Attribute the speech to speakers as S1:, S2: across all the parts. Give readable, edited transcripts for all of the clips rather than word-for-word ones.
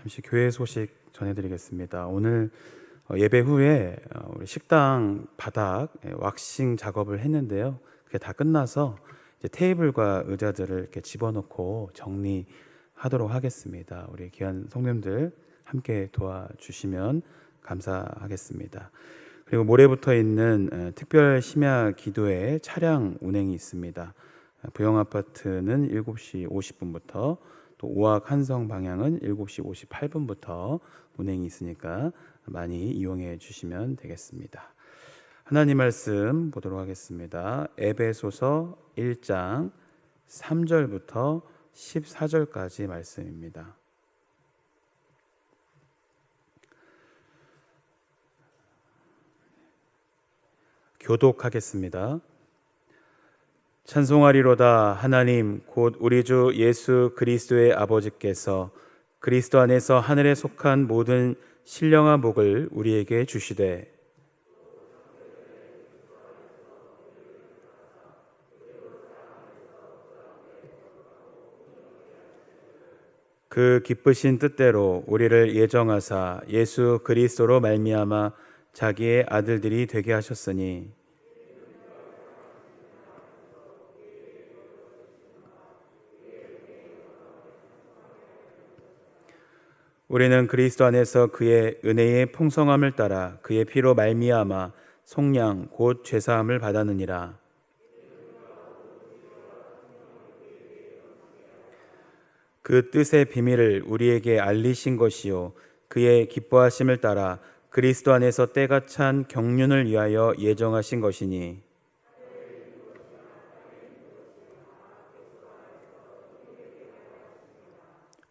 S1: 잠시 교회 소식 전해드리겠습니다. 오늘 예배 후에 우리 식당 바닥 왁싱 작업을 했는데요. 그게 다 끝나서 이제 테이블과 의자들을 이렇게 집어넣고 정리하도록 하겠습니다. 우리 귀한 성도님들 함께 도와주시면 감사하겠습니다. 그리고 모레부터 있는 특별 심야 기도회 차량 운행이 있습니다. 부영아파트는 7시 50분부터 또 오악 한성 방향은 7시 58분부터 운행이 있으니까 많이 이용해 주시면 되겠습니다. 하나님 말씀 보도록 하겠습니다. 에베소서 1장 3절부터 14절까지 말씀입니다. 교독하겠습니다. 찬송하리로다. 하나님 곧 우리 주 예수 그리스도의 아버지께서 그리스도 안에서 하늘에 속한 모든 신령한 복을 우리에게 주시되 그 기쁘신 뜻대로 우리를 예정하사 예수 그리스도로 말미암아 자기의 아들들이 되게 하셨으니 우리는 그리스도 안에서 그의 은혜의 풍성함을 따라 그의 피로 말미암아 속량 곧 죄사함을 받았느니라. 그 뜻의 비밀을 우리에게 알리신 것이요 그의 기뻐하심을 따라 그리스도 안에서 때가 찬 경륜을 위하여 예정하신 것이니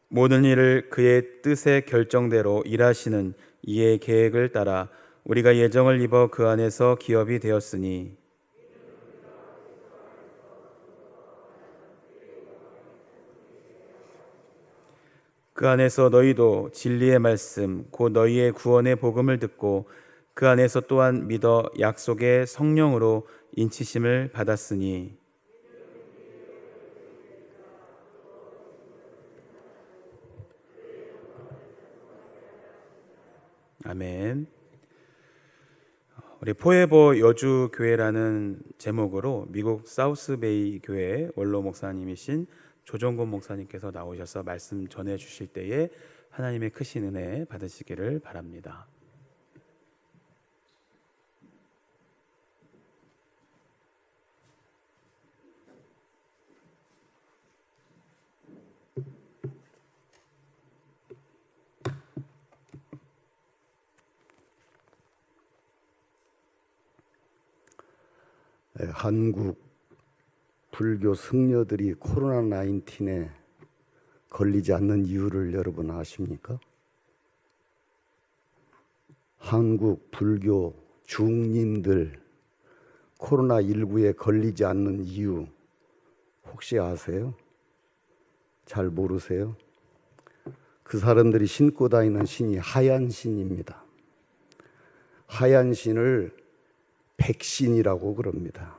S1: 모든 일을 그의 뜻의 결정대로 일하시는 이의 계획을 따라 우리가 예정을 입어 그 안에서 기업이 되었으니 그 안에서 너희도 진리의 말씀 곧 너희의 구원의 복음을 듣고 그 안에서 또한 믿어 약속의 성령으로 인치심을 받았으니 아멘. 우리 포에버 여주 교회라는 제목으로 미국 사우스베이 교회 원로 목사님이신 조정곤 목사님께서 나오셔서 말씀 전해 주실 때에 하나님의 크신 은혜 받으시기를 바랍니다.
S2: 한국 불교 승려들이 코로나19에 걸리지 않는 이유를 여러분 아십니까? 한국 불교 중림들 코로나19에 걸리지 않는 이유 혹시 아세요? 잘 모르세요? 그 사람들이 신고 다니는 신이 하얀 신입니다. 하얀 신을 백신이라고 그럽니다.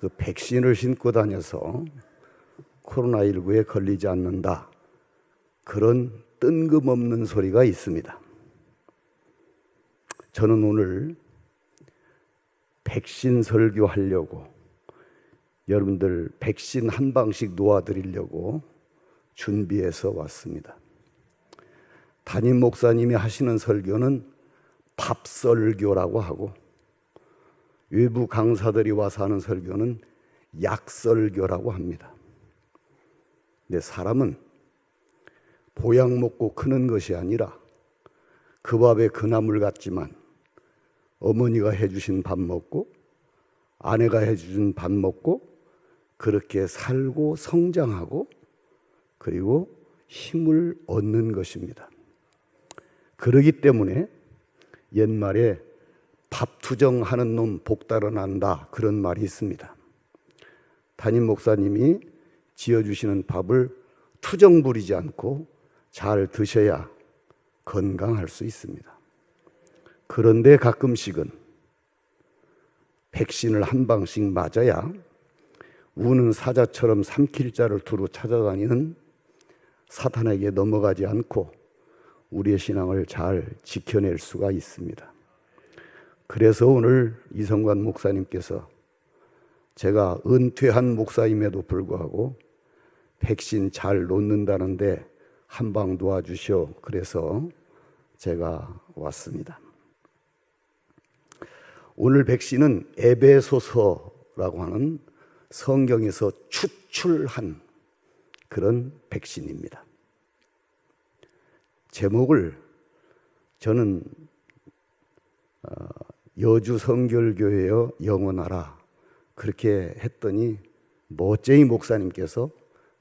S2: 그 백신을 신고 다녀서 코로나19에 걸리지 않는다. 그런 뜬금없는 소리가 있습니다. 저는 오늘 백신 설교하려고 여러분들 백신 한 방씩 놓아드리려고 준비해서 왔습니다. 담임 목사님이 하시는 설교는 밥설교라고 하고 외부 강사들이 와서 하는 설교는 약설교라고 합니다. 근데 사람은 보약 먹고 크는 것이 아니라 그 밥에 그 나물 같지만 어머니가 해주신 밥 먹고 아내가 해주신 밥 먹고 그렇게 살고 성장하고 그리고 힘을 얻는 것입니다. 그러기 때문에 옛말에 밥 투정하는 놈 복 달아난다 그런 말이 있습니다. 담임 목사님이 지어주시는 밥을 투정 부리지 않고 잘 드셔야 건강할 수 있습니다. 그런데 가끔씩은 백신을 한 방씩 맞아야 우는 사자처럼 삼킬 자를 두루 찾아다니는 사탄에게 넘어가지 않고 우리의 신앙을 잘 지켜낼 수가 있습니다. 그래서 오늘 이성관 목사님께서 제가 은퇴한 목사임에도 불구하고 백신 잘 놓는다는데 한 방 도와주시오. 그래서 제가 왔습니다. 오늘 백신은 에베소서라고 하는 성경에서 추출한 그런 백신입니다. 제목을 저는 여주 성결교회여 영원하라 그렇게 했더니 멋쟁이 목사님께서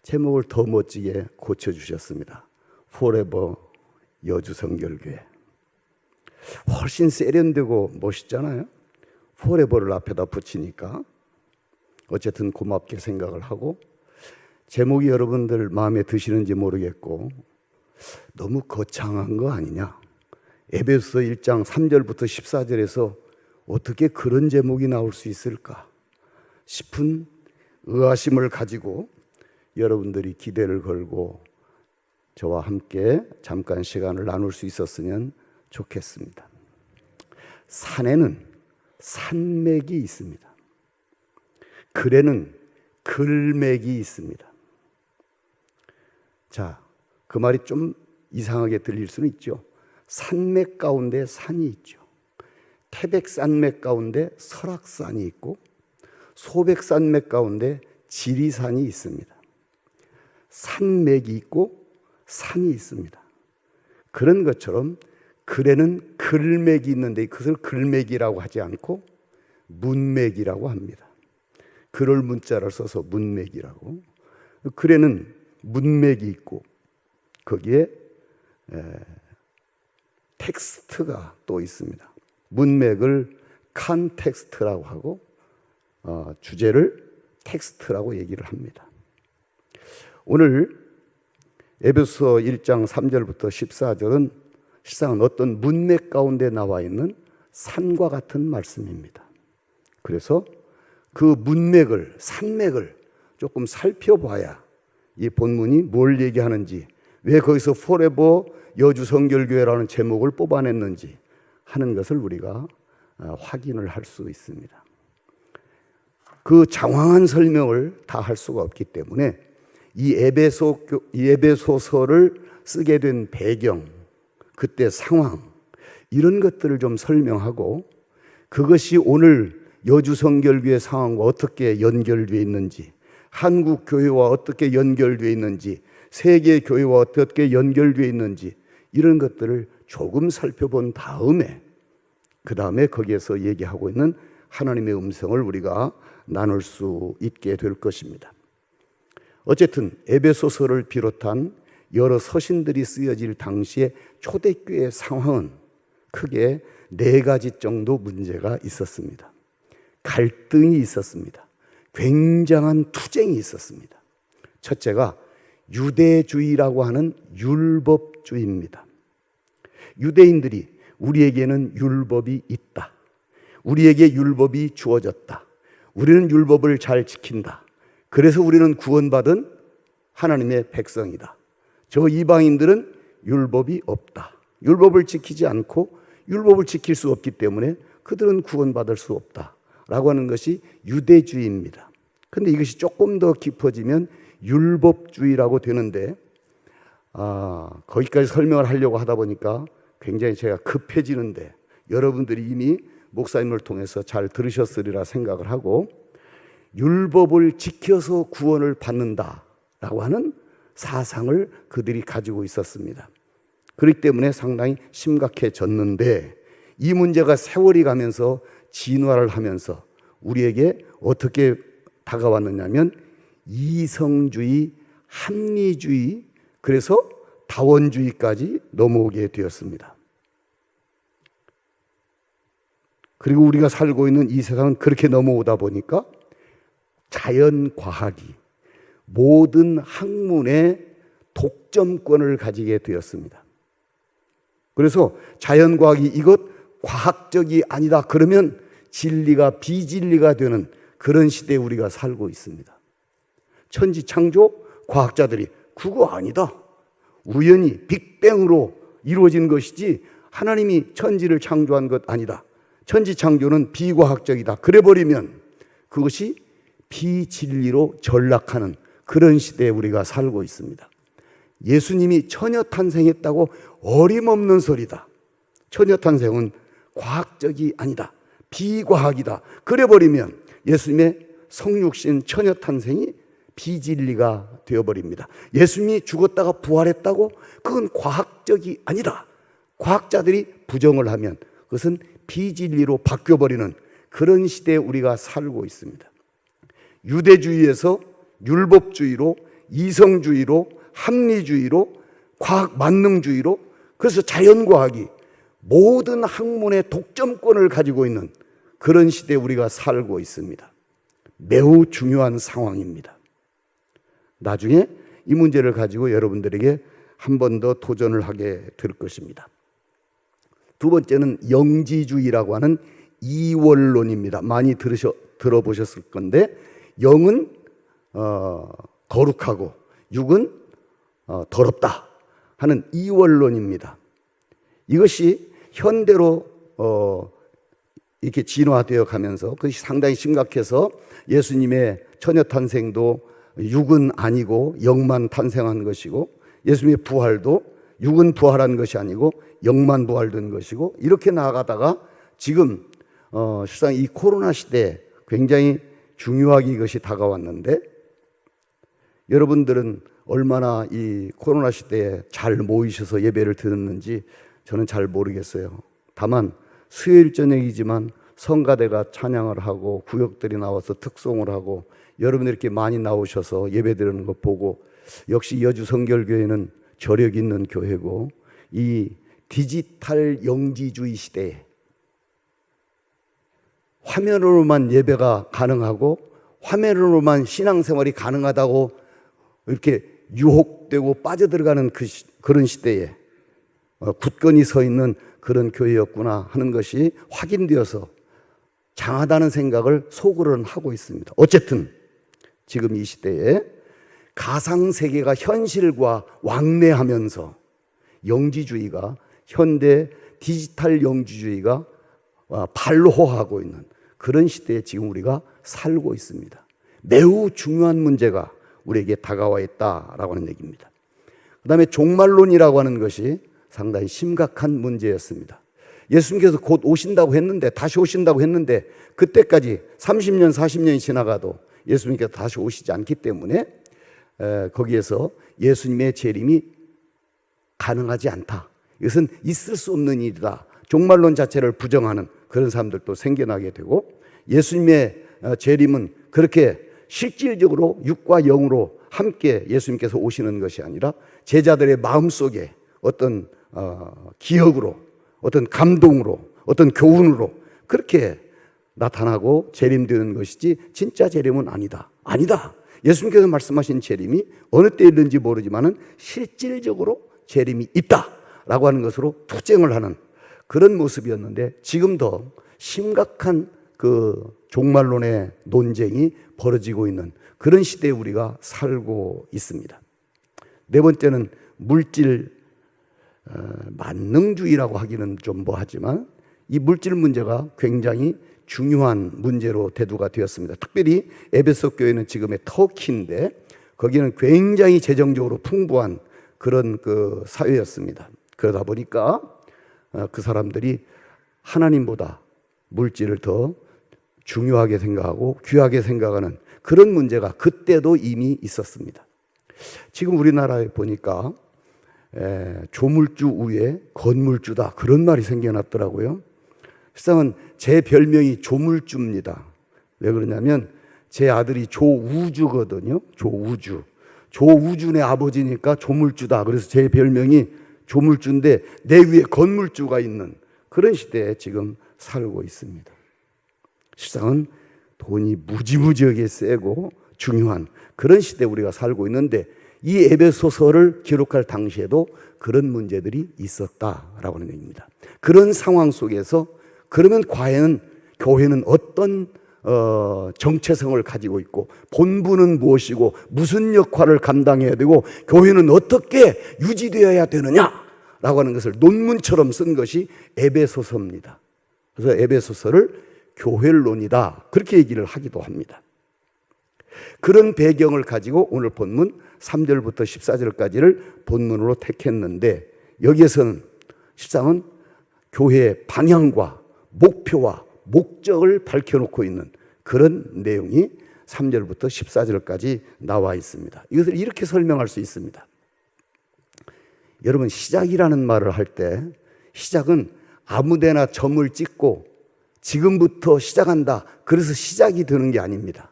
S2: 제목을 더 멋지게 고쳐주셨습니다. Forever 여주 성결교회. 훨씬 세련되고 멋있잖아요. Forever를 앞에다 붙이니까 어쨌든 고맙게 생각을 하고, 제목이 여러분들 마음에 드시는지 모르겠고 너무 거창한 거 아니냐. 에베소서 1장 3절부터 14절에서 어떻게 그런 제목이 나올 수 있을까 싶은 의아심을 가지고 여러분들이 기대를 걸고 저와 함께 잠깐 시간을 나눌 수 있었으면 좋겠습니다. 산에는 산맥이 있습니다. 글에는 글맥이 있습니다. 자, 그 말이 좀 이상하게 들릴 수는 있죠. 산맥 가운데 산이 있죠. 태백산맥 가운데 설악산이 있고 소백산맥 가운데 지리산이 있습니다. 산맥이 있고 산이 있습니다. 그런 것처럼 글에는 글맥이 있는데 그것을 글맥이라고 하지 않고 문맥이라고 합니다. 글을 문자를 써서 문맥이라고. 글에는 문맥이 있고 거기에 텍스트가 또 있습니다. 문맥을 컨텍스트라고 하고 주제를 텍스트라고 얘기를 합니다. 오늘 에베소서 1장 3절부터 14절은 실상은 어떤 문맥 가운데 나와 있는 산과 같은 말씀입니다. 그래서 그 문맥을, 산맥을 조금 살펴봐야 이 본문이 뭘 얘기하는지, 왜 거기서 포레버 여주 성결교회라는 제목을 뽑아냈는지 하는 것을 우리가 확인을 할 수 있습니다. 그 장황한 설명을 다 할 수가 없기 때문에 이 에베소서를 쓰게 된 배경, 그때 상황, 이런 것들을 좀 설명하고 그것이 오늘 여주 성결교회 상황과 어떻게 연결되어 있는지, 한국 교회와 어떻게 연결되어 있는지, 세계 교회와 어떻게 연결되어 있는지 이런 것들을 조금 살펴본 다음에 그 다음에 거기에서 얘기하고 있는 하나님의 음성을 우리가 나눌 수 있게 될 것입니다. 어쨌든 에베소서를 비롯한 여러 서신들이 쓰여질 당시의 초대교회의 상황은 크게 4가지 정도 문제가 있었습니다. 갈등이 있었습니다. 굉장한 투쟁이 있었습니다. 첫째가 유대주의라고 하는 율법주의입니다. 유대인들이 우리에게는 율법이 있다. 우리에게 율법이 주어졌다. 우리는 율법을 잘 지킨다. 그래서 우리는 구원받은 하나님의 백성이다. 저 이방인들은 율법이 없다. 율법을 지키지 않고 율법을 지킬 수 없기 때문에 그들은 구원받을 수 없다. 라고 하는 것이 유대주의입니다. 그런데 이것이 조금 더 깊어지면 율법주의라고 되는데 거기까지 설명을 하려고 하다 보니까 굉장히 제가 급해지는데 여러분들이 이미 목사님을 통해서 잘 들으셨으리라 생각을 하고, 율법을 지켜서 구원을 받는다라고 하는 사상을 그들이 가지고 있었습니다. 그렇기 때문에 상당히 심각해졌는데 이 문제가 세월이 가면서 진화를 하면서 우리에게 어떻게 다가왔느냐면 이성주의, 합리주의, 그래서 다원주의까지 넘어오게 되었습니다. 그리고 우리가 살고 있는 이 세상은 그렇게 넘어오다 보니까 자연과학이 모든 학문의 독점권을 가지게 되었습니다. 그래서 자연과학이 이것 과학적이 아니다 그러면 진리가 비진리가 되는 그런 시대에 우리가 살고 있습니다. 천지창조 과학자들이 그거 아니다, 우연히 빅뱅으로 이루어진 것이지 하나님이 천지를 창조한 것 아니다. 천지 창조는 비과학적이다. 그래버리면 그것이 비진리로 전락하는 그런 시대에 우리가 살고 있습니다. 예수님이 처녀 탄생했다고 어림없는 소리다. 처녀 탄생은 과학적이 아니다. 비과학이다. 그래버리면 예수님의 성육신 처녀 탄생이 비진리가 되어버립니다. 예수님이 죽었다가 부활했다고 그건 과학적이 아니다. 과학자들이 부정을 하면 그것은 비진리로 바뀌어버리는 그런 시대에 우리가 살고 있습니다. 유대주의에서 율법주의로, 이성주의로, 합리주의로, 과학 만능주의로, 그래서 자연과학이 모든 학문의 독점권을 가지고 있는 그런 시대에 우리가 살고 있습니다. 매우 중요한 상황입니다. 나중에 이 문제를 가지고 여러분들에게 한 번 더 도전을 하게 될 것입니다. 두 번째는 영지주의라고 하는 이원론입니다. 많이 들어보셨을 건데, 영은 거룩하고 육은 더럽다 하는 이원론입니다. 이것이 현대로 이렇게 진화되어 가면서 그것이 상당히 심각해서 예수님의 처녀 탄생도 육은 아니고 영만 탄생한 것이고, 예수님의 부활도 육은 부활한 것이 아니고 영만 부활된 것이고, 이렇게 나아가다가 지금 실상 이 코로나 시대에 굉장히 중요하게 이것이 다가왔는데, 여러분들은 얼마나 이 코로나 시대에 잘 모이셔서 예배를 드렸는지 저는 잘 모르겠어요. 다만 수요일 저녁이지만 성가대가 찬양을 하고 구역들이 나와서 특송을 하고 여러분들이 이렇게 많이 나오셔서 예배 드리는 거 보고, 역시 여주 성결교회는 저력 있는 교회고, 이 디지털 영지주의 시대에 화면으로만 예배가 가능하고 화면으로만 신앙생활이 가능하다고 이렇게 유혹되고 빠져들어가는 그런 시대에 굳건히 서 있는 그런 교회였구나 하는 것이 확인되어서 장하다는 생각을 속으로는 하고 있습니다. 어쨌든 지금 이 시대에 가상세계가 현실과 왕래하면서 영지주의가, 현대 디지털 영지주의가 발호하고 있는 그런 시대에 지금 우리가 살고 있습니다. 매우 중요한 문제가 우리에게 다가와 있다라고 하는 얘기입니다. 그 다음에 종말론이라고 하는 것이 상당히 심각한 문제였습니다. 예수님께서 곧 오신다고 했는데, 다시 오신다고 했는데, 그때까지 30년, 40년이 지나가도 예수님께서 다시 오시지 않기 때문에 거기에서 예수님의 재림이 가능하지 않다. 이것은 있을 수 없는 일이다. 종말론 자체를 부정하는 그런 사람들도 생겨나게 되고, 예수님의 재림은 그렇게 실질적으로 육과 영으로 함께 예수님께서 오시는 것이 아니라 제자들의 마음속에 어떤 기억으로, 어떤 감동으로, 어떤 교훈으로 그렇게 나타나고 재림되는 것이지 진짜 재림은 아니다. 아니다. 예수님께서 말씀하신 재림이 어느 때에 있는지 모르지만은 실질적으로 재림이 있다라고 하는 것으로 투쟁을 하는 그런 모습이었는데, 지금 더 심각한 그 종말론의 논쟁이 벌어지고 있는 그런 시대에 우리가 살고 있습니다. 네 번째는 물질 만능주의라고 하기는 좀 뭐하지만 이 물질 문제가 굉장히 중요한 문제로 대두가 되었습니다. 특별히 에베소 교회는 지금의 터키인데 거기는 굉장히 재정적으로 풍부한 그런 그 사회였습니다. 그러다 보니까 그 사람들이 하나님보다 물질을 더 중요하게 생각하고 귀하게 생각하는 그런 문제가 그때도 이미 있었습니다. 지금 우리나라에 보니까 조물주 위에 건물주다 그런 말이 생겨났더라고요. 실상은 제 별명이 조물주입니다. 왜 그러냐면 제 아들이 조우주거든요. 조우주. 조우준의 아버지니까 조물주다. 그래서 제 별명이 조물주인데 내 위에 건물주가 있는 그런 시대에 지금 살고 있습니다. 실상은 돈이 무지무지하게 세고 중요한 그런 시대에 우리가 살고 있는데, 이 에베소서를 기록할 당시에도 그런 문제들이 있었다라고 하는 얘기입니다. 그런 상황 속에서 그러면 과연 교회는 어떤 정체성을 가지고 있고 본부는 무엇이고 무슨 역할을 감당해야 되고 교회는 어떻게 유지되어야 되느냐라고 하는 것을 논문처럼 쓴 것이 에베소서입니다. 그래서 에베소서를 교회론이다 그렇게 얘기를 하기도 합니다. 그런 배경을 가지고 오늘 본문 3절부터 14절까지를 본문으로 택했는데, 여기에서는 실상은 교회의 방향과 목표와 목적을 밝혀놓고 있는 그런 내용이 3절부터 14절까지 나와 있습니다. 이것을 이렇게 설명할 수 있습니다. 여러분, 시작이라는 말을 할 때 시작은 아무데나 점을 찍고 지금부터 시작한다 그래서 시작이 되는 게 아닙니다.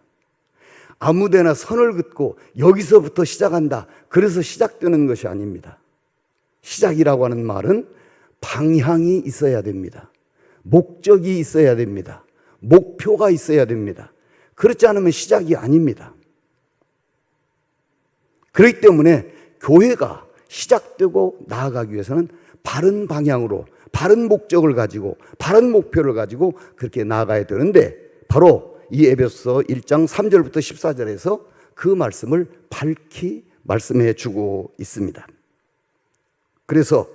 S2: 아무데나 선을 긋고 여기서부터 시작한다 그래서 시작되는 것이 아닙니다. 시작이라고 하는 말은 방향이 있어야 됩니다. 목적이 있어야 됩니다. 목표가 있어야 됩니다. 그렇지 않으면 시작이 아닙니다. 그렇기 때문에 교회가 시작되고 나아가기 위해서는 바른 방향으로, 바른 목적을 가지고, 바른 목표를 가지고 그렇게 나아가야 되는데, 바로 이 에베소서 1장 3절부터 14절에서 그 말씀을 밝히 말씀해 주고 있습니다. 그래서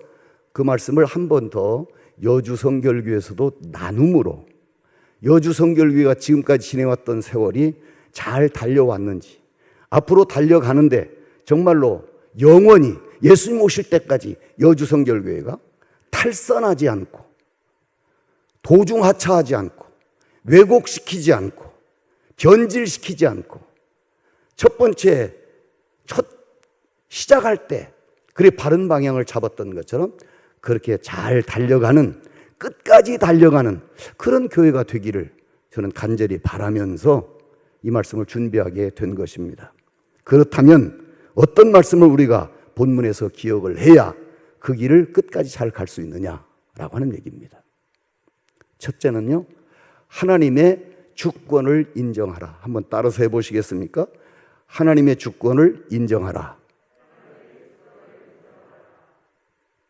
S2: 그 말씀을 한 번 더 여주성결교에서도 나눔으로, 여주성결교가 지금까지 지내왔던 세월이 잘 달려왔는지, 앞으로 달려가는데 정말로 영원히 예수님 오실 때까지 여주성결교회가 탈선하지 않고, 도중하차하지 않고, 왜곡시키지 않고, 변질시키지 않고, 첫 번째 시작할 때 그래 바른 방향을 잡았던 것처럼 그렇게 잘 달려가는, 끝까지 달려가는 그런 교회가 되기를 저는 간절히 바라면서 이 말씀을 준비하게 된 것입니다. 그렇다면 어떤 말씀을 우리가 본문에서 기억을 해야 그 길을 끝까지 잘 갈 수 있느냐라고 하는 얘기입니다. 첫째는요, 하나님의 주권을 인정하라. 한번 따라서 해보시겠습니까? 하나님의 주권을 인정하라.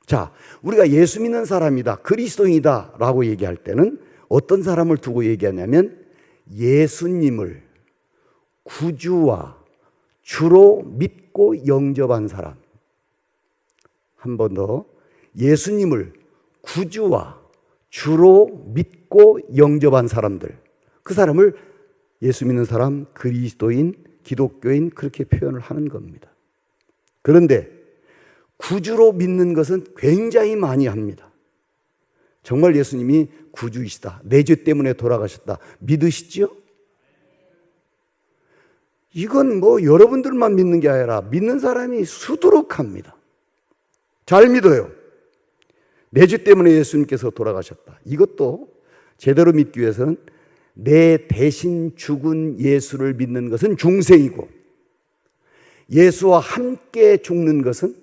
S2: 자, 우리가 예수 믿는 사람이다, 그리스도인이다 라고 얘기할 때는 어떤 사람을 두고 얘기하냐면 예수님을 구주와 주로 믿고 영접한 사람. 한 번 더, 예수님을 구주와 주로 믿고 영접한 사람들, 그 사람을 예수 믿는 사람, 그리스도인, 기독교인 그렇게 표현을 하는 겁니다. 그런데 구주로 믿는 것은 굉장히 많이 합니다. 정말 예수님이 구주이시다, 내 죄 때문에 돌아가셨다 믿으시지요? 이건 뭐 여러분들만 믿는 게 아니라 믿는 사람이 수두룩합니다. 잘 믿어요. 내 죄 때문에 예수님께서 돌아가셨다. 이것도 제대로 믿기 위해서는 내 대신 죽은 예수를 믿는 것은 중생이고, 예수와 함께 죽는 것은,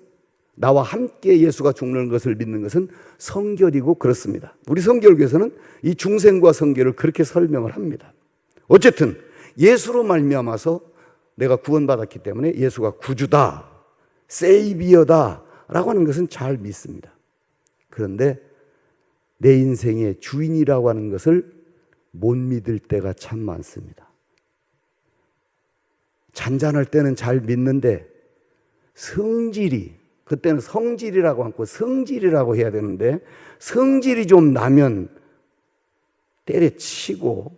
S2: 나와 함께 예수가 죽는 것을 믿는 것은 성결이고 그렇습니다. 우리 성결교에서는 이 중생과 성결을 그렇게 설명을 합니다. 어쨌든 예수로 말미암아서 내가 구원받았기 때문에 예수가 구주다, 세이비어다 라고 하는 것은 잘 믿습니다. 그런데 내 인생의 주인이라고 하는 것을 못 믿을 때가 참 많습니다. 잔잔할 때는 잘 믿는데 성질이, 그때는 성질이라고 않고 성질이라고 해야 되는데, 성질이 좀 나면 때려치고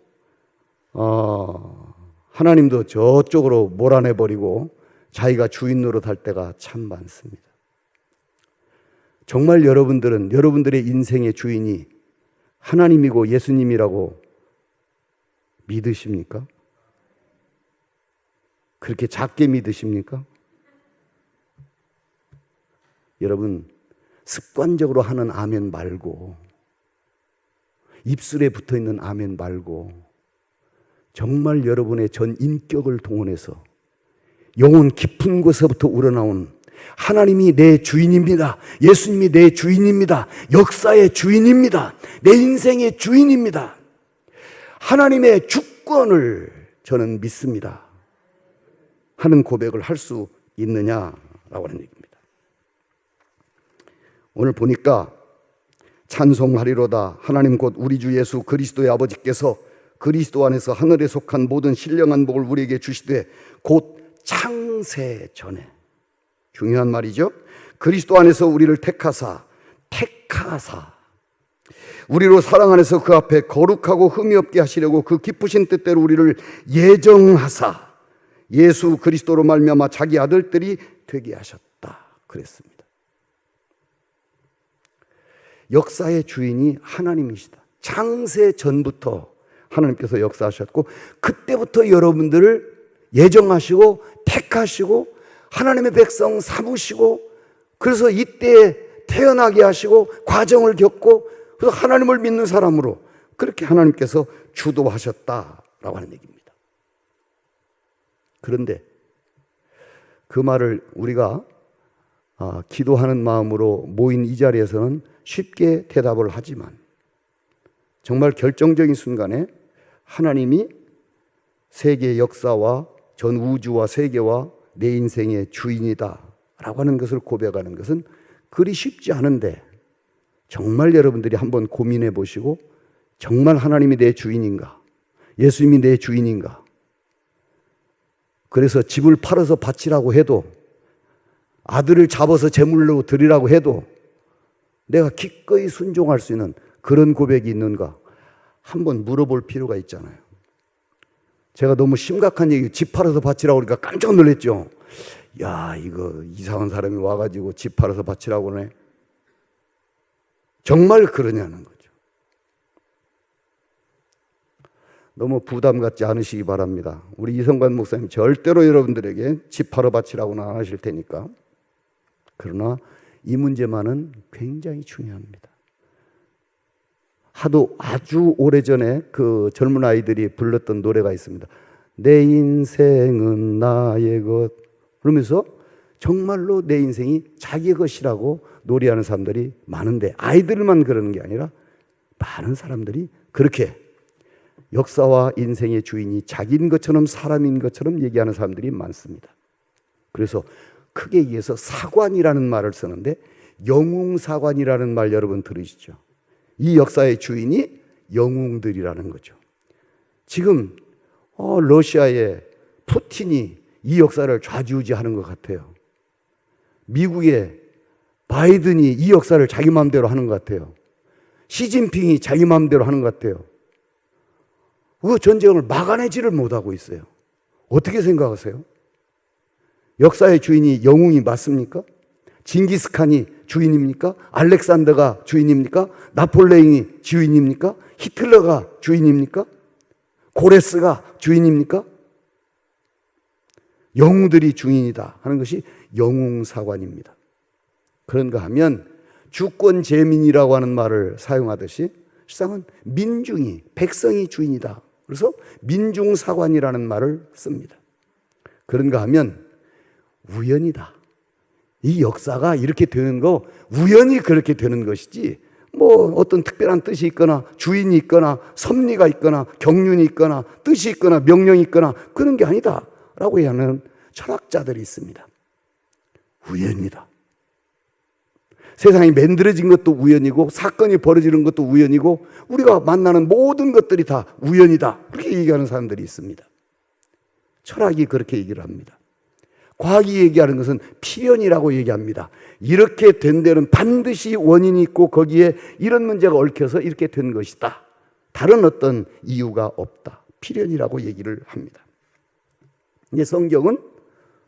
S2: 하나님도 저쪽으로 몰아내버리고 자기가 주인 노릇할 때가 참 많습니다. 정말 여러분들은 여러분들의 인생의 주인이 하나님이고 예수님이라고 믿으십니까? 그렇게 작게 믿으십니까? 여러분, 습관적으로 하는 아멘 말고, 입술에 붙어있는 아멘 말고, 정말 여러분의 전 인격을 동원해서 영혼 깊은 곳에서부터 우러나온 하나님이 내 주인입니다, 예수님이 내 주인입니다, 역사의 주인입니다, 내 인생의 주인입니다, 하나님의 주권을 저는 믿습니다 하는 고백을 할 수 있느냐라고 하는 얘기입니다. 오늘 보니까 찬송하리로다 하나님 곧 우리 주 예수 그리스도의 아버지께서 그리스도 안에서 하늘에 속한 모든 신령한 복을 우리에게 주시되 곧 창세 전에, 중요한 말이죠. 그리스도 안에서 우리를 택하사 택하사 우리로 사랑 안에서 그 앞에 거룩하고 흠이 없게 하시려고 그 기쁘신 뜻대로 우리를 예정하사 예수 그리스도로 말미암아 자기 아들들이 되게 하셨다 그랬습니다. 역사의 주인이 하나님이시다. 창세 전부터 하나님께서 역사하셨고 그때부터 여러분들을 예정하시고 택하시고 하나님의 백성 삼으시고 그래서 이때에 태어나게 하시고 과정을 겪고 그래서 하나님을 믿는 사람으로 그렇게 하나님께서 주도하셨다라고 하는 얘기입니다. 그런데 그 말을 우리가 기도하는 마음으로 모인 이 자리에서는 쉽게 대답을 하지만 정말 결정적인 순간에 하나님이 세계의 역사와 전 우주와 세계와 내 인생의 주인이다 라고 하는 것을 고백하는 것은 그리 쉽지 않은데 정말 여러분들이 한번 고민해 보시고 정말 하나님이 내 주인인가? 예수님이 내 주인인가? 그래서 집을 팔아서 바치라고 해도 아들을 잡아서 제물로 드리라고 해도 내가 기꺼이 순종할 수 있는 그런 고백이 있는가? 한번 물어볼 필요가 있잖아요. 제가 너무 심각한 얘기, 집 팔아서 바치라고 그러니까 깜짝 놀랐죠. 야, 이거 이상한 사람이 와가지고 집 팔아서 바치라고 하네. 정말 그러냐는 거죠. 너무 부담 갖지 않으시기 바랍니다. 우리 이성관 목사님 절대로 여러분들에게 집 팔아 바치라고는 안 하실 테니까. 그러나 이 문제만은 굉장히 중요합니다. 하도 아주 오래전에 그 젊은 아이들이 불렀던 노래가 있습니다. 내 인생은 나의 것. 그러면서 정말로 내 인생이 자기 것이라고 노래하는 사람들이 많은데 아이들만 그러는 게 아니라 많은 사람들이 그렇게 역사와 인생의 주인이 자기인 것처럼 사람인 것처럼 얘기하는 사람들이 많습니다. 그래서 크게 얘기해서 사관이라는 말을 쓰는데 영웅사관이라는 말 여러분 들으시죠? 이 역사의 주인이 영웅들이라는 거죠. 지금 러시아의 푸틴이 이 역사를 좌지우지하는 것 같아요. 미국의 바이든이 이 역사를 자기 마음대로 하는 것 같아요. 시진핑이 자기 마음대로 하는 것 같아요. 그 전쟁을 막아내지를 못하고 있어요. 어떻게 생각하세요? 역사의 주인이 영웅이 맞습니까? 징기스칸이 주인입니까? 알렉산더가 주인입니까? 나폴레옹이 주인입니까? 히틀러가 주인입니까? 고레스가 주인입니까? 영웅들이 주인이다 하는 것이 영웅사관입니다. 그런가 하면 주권재민이라고 하는 말을 사용하듯이 실상은 민중이, 백성이 주인이다. 그래서 민중사관이라는 말을 씁니다. 그런가 하면 우연이다. 이 역사가 이렇게 되는 거 우연히 그렇게 되는 것이지 뭐 어떤 특별한 뜻이 있거나 주인이 있거나 섭리가 있거나 경륜이 있거나 뜻이 있거나 명령이 있거나 그런 게 아니다 라고 하는 철학자들이 있습니다. 우연이다. 세상이 만들어진 것도 우연이고 사건이 벌어지는 것도 우연이고 우리가 만나는 모든 것들이 다 우연이다 그렇게 얘기하는 사람들이 있습니다. 철학이 그렇게 얘기를 합니다. 과학이 얘기하는 것은 필연이라고 얘기합니다. 이렇게 된 데는 반드시 원인이 있고 거기에 이런 문제가 얽혀서 이렇게 된 것이다. 다른 어떤 이유가 없다. 필연이라고 얘기를 합니다. 이제 성경은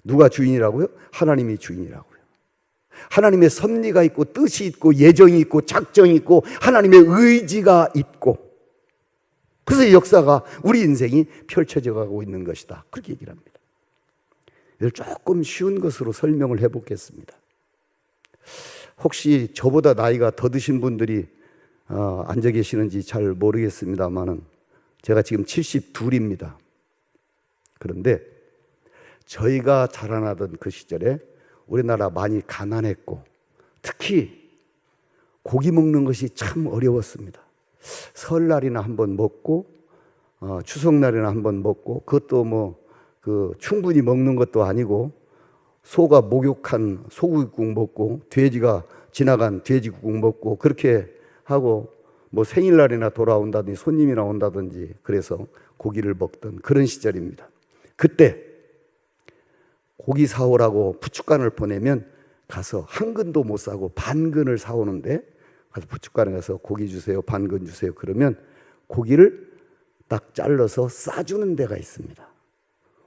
S2: 누가 주인이라고요? 하나님이 주인이라고요. 하나님의 섭리가 있고 뜻이 있고 예정이 있고 작정이 있고 하나님의 의지가 있고 그래서 이 역사가 우리 인생이 펼쳐져 가고 있는 것이다. 그렇게 얘기를 합니다. 이걸 조금 쉬운 것으로 설명을 해보겠습니다. 혹시 저보다 나이가 더 드신 분들이 앉아 계시는지 잘 모르겠습니다만은 제가 지금 72입니다. 그런데 저희가 자라나던 그 시절에 우리나라 많이 가난했고 특히 고기 먹는 것이 참 어려웠습니다. 설날이나 한번 먹고 추석날이나 한번 먹고 그것도 충분히 먹는 것도 아니고 소가 목욕한 소고기국 먹고 돼지가 지나간 돼지국 먹고 그렇게 하고 뭐 생일날이나 돌아온다든지 손님이나 온다든지 그래서 고기를 먹던 그런 시절입니다. 그때 고기 사오라고 부축간을 보내면 가서 한 근도 못 사고 반 근을 사오는데, 가서 부축간에 가서 고기 주세요, 반 근 주세요 그러면 고기를 딱 잘라서 싸주는 데가 있습니다.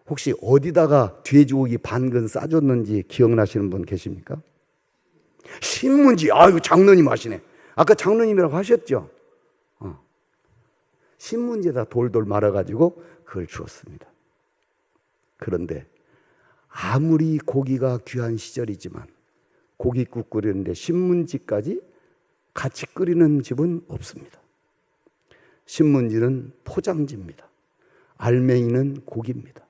S2: 혹시 어디다가 돼지고기 반 근 싸줬는지 기억나시는 분 계십니까? 신문지. 아이고, 장로님 하시네. 아까 장로님이라고 하셨죠? 신문지에다 돌돌 말아가지고 그걸 주었습니다. 그런데 아무리 고기가 귀한 시절이지만 고깃국 끓이는데 신문지까지 같이 끓이는 집은 없습니다. 신문지는 포장지입니다. 알맹이는 고기입니다.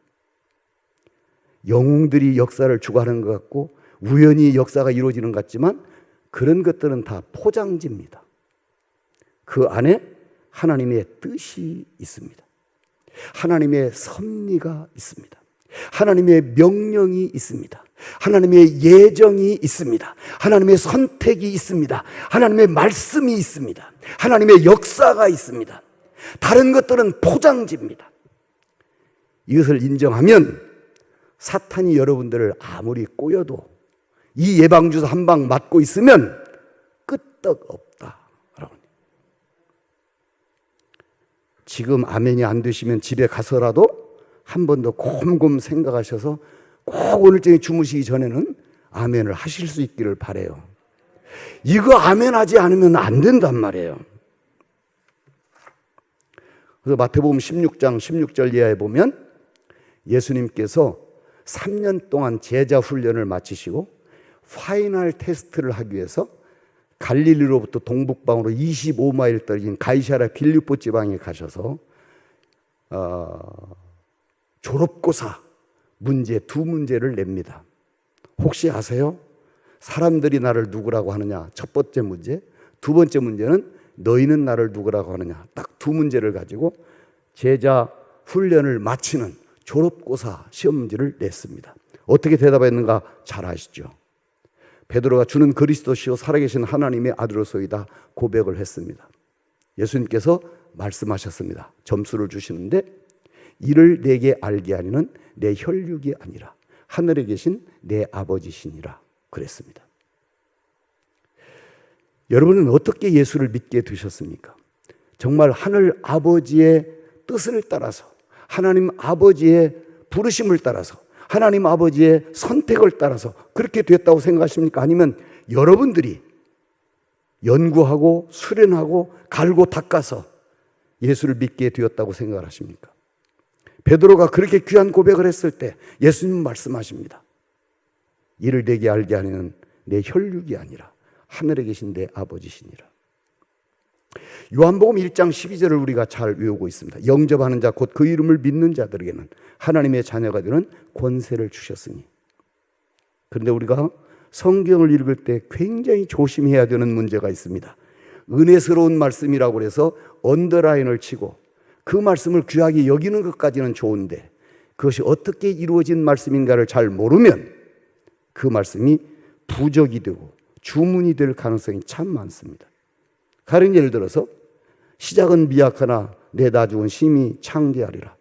S2: 영웅들이 역사를 주관하는 것 같고 우연히 역사가 이루어지는 것 같지만 그런 것들은 다 포장지입니다. 그 안에 하나님의 뜻이 있습니다. 하나님의 섭리가 있습니다. 하나님의 명령이 있습니다. 하나님의 예정이 있습니다. 하나님의 선택이 있습니다. 하나님의 말씀이 있습니다. 하나님의 역사가 있습니다. 다른 것들은 포장지입니다. 이것을 인정하면 사탄이 여러분들을 아무리 꼬여도 이 예방주사 한 방 맞고 있으면 끄떡없다. 지금 아멘이 안 되시면 집에 가서라도 한 번 더 곰곰 생각하셔서 꼭 오늘 저녁에 주무시기 전에는 아멘을 하실 수 있기를 바라요. 이거 아멘 하지 않으면 안 된단 말이에요. 그래서 마태복음 16장 16절 이하에 보면 예수님께서 3년 동안 제자 훈련을 마치시고 파이널 테스트를 하기 위해서 갈릴리로부터 동북방으로 25마일 떨어진 가이사랴 빌립보 지방에 가셔서 졸업고사 문제 두 문제를 냅니다. 혹시 아세요? 사람들이 나를 누구라고 하느냐? 첫 번째 문제. 두 번째 문제는 너희는 나를 누구라고 하느냐? 딱 두 문제를 가지고 제자 훈련을 마치는 졸업고사 시험 문제를 냈습니다. 어떻게 대답했는가 잘 아시죠? 베드로가 주는 그리스도시요 살아계신 하나님의 아들로소이다 고백을 했습니다. 예수님께서 말씀하셨습니다. 점수를 주시는데 이를 내게 알게 하니는 내 혈육이 아니라 하늘에 계신 내 아버지시니라 그랬습니다. 여러분은 어떻게 예수를 믿게 되셨습니까? 정말 하늘 아버지의 뜻을 따라서 하나님 아버지의 부르심을 따라서 하나님 아버지의 선택을 따라서 그렇게 됐다고 생각하십니까? 아니면 여러분들이 연구하고 수련하고 갈고 닦아서 예수를 믿게 되었다고 생각을 하십니까? 베드로가 그렇게 귀한 고백을 했을 때 예수님은 말씀하십니다. 이를 내게 알게 하는 내 혈육이 아니라 하늘에 계신 내 아버지시니라. 요한복음 1장 12절을 우리가 잘 외우고 있습니다. 영접하는 자 곧 그 이름을 믿는 자들에게는 하나님의 자녀가 되는 권세를 주셨으니. 그런데 우리가 성경을 읽을 때 굉장히 조심해야 되는 문제가 있습니다. 은혜스러운 말씀이라고 해서 언더라인을 치고 그 말씀을 귀하게 여기는 것까지는 좋은데 그것이 어떻게 이루어진 말씀인가를 잘 모르면 그 말씀이 부적이 되고 주문이 될 가능성이 참 많습니다. 다른 예를 들어서 시작은 미약하나 내 나중은 심히 창대하리라.